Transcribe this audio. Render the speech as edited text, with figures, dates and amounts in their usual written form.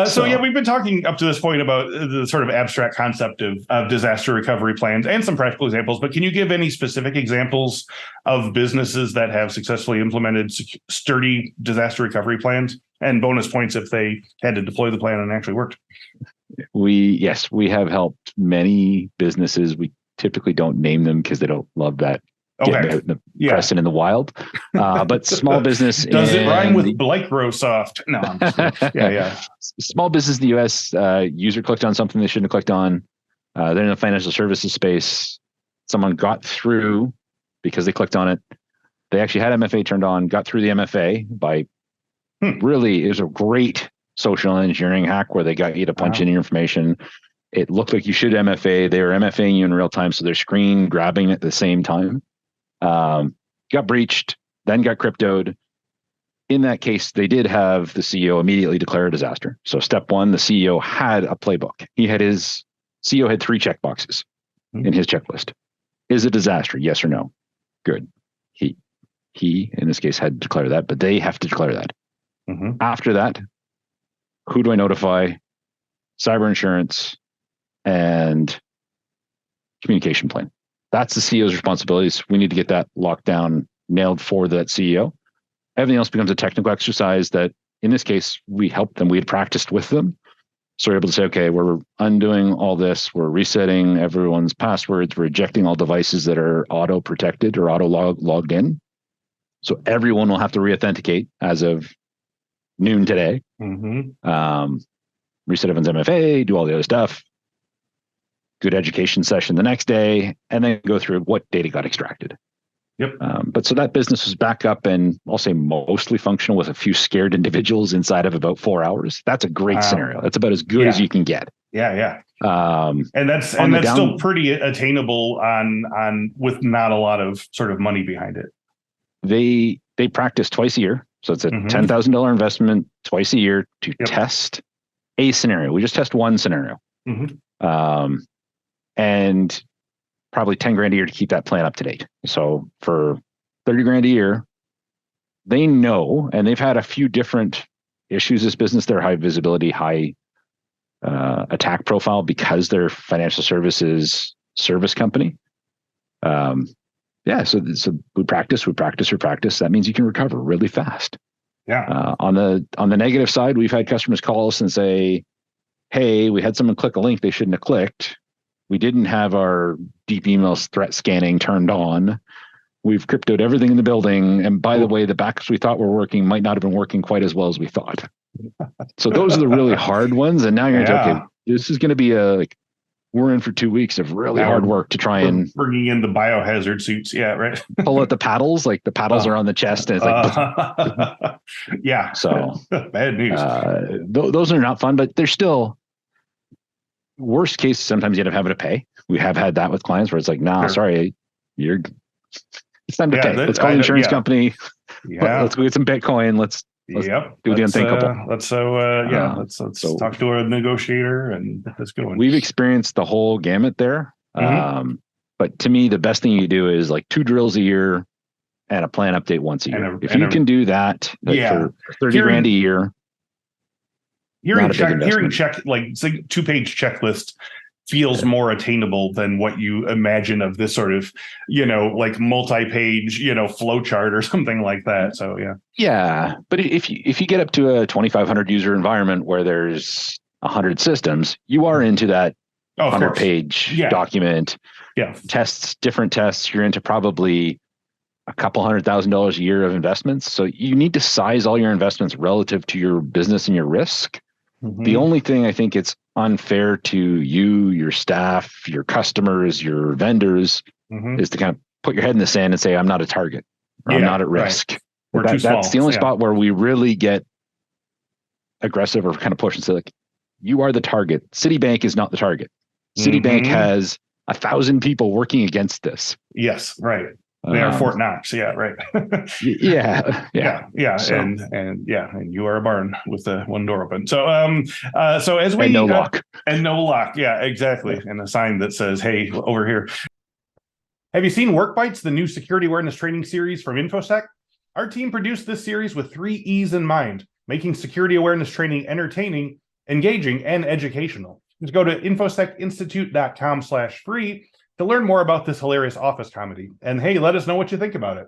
So yeah, we've been talking up to this point about the sort of abstract concept of disaster recovery plans and some practical examples, but can you give any specific examples of businesses that have successfully implemented sturdy disaster recovery plans, and bonus points if they had to deploy the plan and it actually worked? We have helped many businesses. We typically don't name them because they don't love that getting out in the press and in the wild. But small business does it rhyme with Microsoft? No, I'm just yeah. Small business in the US, user clicked on something they shouldn't have clicked on. They're in the financial services space. Someone got through because they clicked on it. They actually had MFA turned on, got through the MFA by really, it was a great social engineering hack where they got you to punch in your information. It looked like you should MFA. They were MFAing you in real time, so their screen grabbing at the same time. Got breached, then got cryptoed. In that case, they did have the CEO immediately declare a disaster. So step one, the CEO had a playbook. CEO had 3 checkboxes in his checklist. Is it a disaster? Yes or no? Good. He in this case had to declare that, but they have to declare that. After that, who do I notify? Cyber insurance and communication plan. That's the CEO's responsibilities. We need to get that locked down, nailed for that CEO. Everything else becomes a technical exercise that, in this case, we helped them. We had practiced with them. So we're able to say, okay, we're undoing all this. We're resetting everyone's passwords. We're ejecting all devices that are auto-protected or auto-logged in. So everyone will have to re-authenticate as of noon today. Reset everyone's MFA, do all the other stuff. Good education session the next day, and then go through what data got extracted. But so that business was back up and I'll say mostly functional with a few scared individuals inside of about 4 hours. That's a great scenario. That's about as good as you can get. And that's still pretty attainable on with not a lot of sort of money behind it. They practice twice a year. So it's a $10,000 investment twice a year to test a scenario. We just test one scenario. And probably 10 grand a year to keep that plan up to date. So for 30 grand a year, they know, and they've had a few different issues. This business, they're high visibility, high attack profile because they're financial services service company. So we practice. That means you can recover really fast. On the negative side, we've had customers call us and say, hey, we had someone click a link they shouldn't have clicked. We didn't have our deep emails threat scanning turned on. We've cryptoed everything in the building. And by the way, the backups we thought were working might not have been working quite as well as we thought. So those are the really hard ones. And now you're okay, this is going to be we're in for 2 weeks of really hard work to try and bringing in the biohazard suits. Pull out the paddles, like the paddles are on the chest. And it's like, So bad news. Those are not fun, but they're still worst case. Sometimes you end up having to pay. We have had that with clients where it's like, sorry, it's time to pay. Let's call the insurance company. Let's go get some Bitcoin. Let's do the unthinkable. Let's talk to a negotiator and let's go. We've experienced the whole gamut there. But to me, the best thing you do is like 2 drills a year and a plan update once a year. If you can do that for 30 grand a year. Hearing like it's like 2-page checklist feels more attainable than what you imagine of this sort of, like multi-page, flow chart or something like that. So but if you get up to a 2,500 user environment where there's 100 systems, you are into that 100-page document. Different tests. You're into probably a couple $100,000 a year of investments. So you need to size all your investments relative to your business and your risk. The only thing I think it's unfair to you, your staff, your customers, your vendors is to kind of put your head in the sand and say, I'm not a target or I'm not at risk. That's the only spot where we really get aggressive or kind of push and say, like, you are the target. Citibank is not the target. Citibank has 1,000 people working against this. Yes, right. They are Fort Knox. Yeah. So. And you are a barn with the one door open. So, as we and no lock. And no lock. Yeah, exactly. And a sign that says, "Hey, over here." Have you seen Work Bites, the new security awareness training series from InfoSec? Our team produced this series with 3 E's in mind: making security awareness training entertaining, engaging, and educational. Just go to infosecinstitute.com/free to learn more about this hilarious office comedy. And hey, let us know what you think about it.